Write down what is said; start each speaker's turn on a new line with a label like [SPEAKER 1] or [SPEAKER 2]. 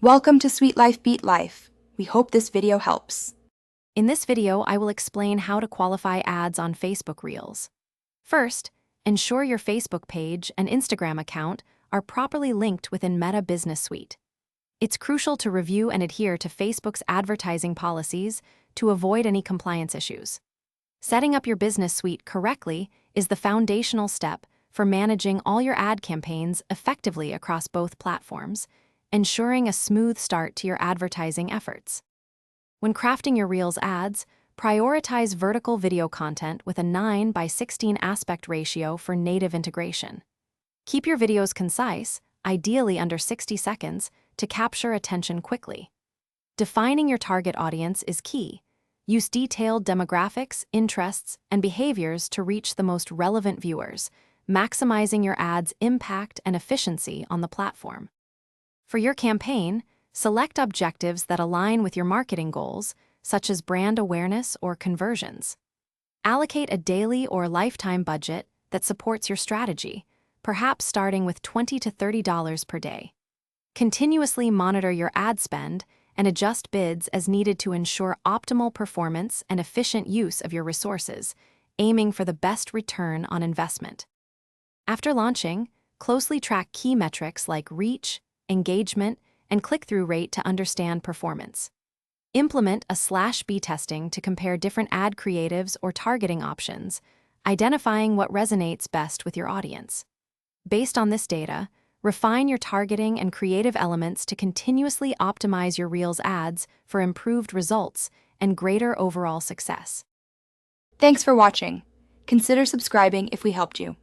[SPEAKER 1] Welcome to Sweet Life Beat Life. We hope this video helps.
[SPEAKER 2] In this video, I will explain how to qualify ads on Facebook Reels. First, ensure your Facebook page and Instagram account are properly linked within Meta Business Suite. It's crucial to review and adhere to Facebook's advertising policies to avoid any compliance issues. Setting up your business suite correctly is the foundational step for managing all your ad campaigns effectively across both platforms, ensuring a smooth start to your advertising efforts. When crafting your Reels ads, prioritize vertical video content with a 9:16 aspect ratio for native integration. Keep your videos concise, ideally under 60 seconds, to capture attention quickly. Defining your target audience is key. Use detailed demographics, interests, and behaviors to reach the most relevant viewers, maximizing your ads' impact and efficiency on the platform. For your campaign, select objectives that align with your marketing goals, such as brand awareness or conversions. Allocate a daily or lifetime budget that supports your strategy, perhaps starting with $20 to $30 per day. Continuously monitor your ad spend and adjust bids as needed to ensure optimal performance and efficient use of your resources, aiming for the best return on investment. After launching, closely track key metrics like reach, engagement, and click-through rate to understand performance. Implement a /B testing to compare different ad creatives or targeting options, identifying what resonates best with your audience. Based on this data, refine your targeting and creative elements to continuously optimize your Reels ads for improved results and greater overall success.
[SPEAKER 1] Thanks for watching. Consider subscribing if we helped you.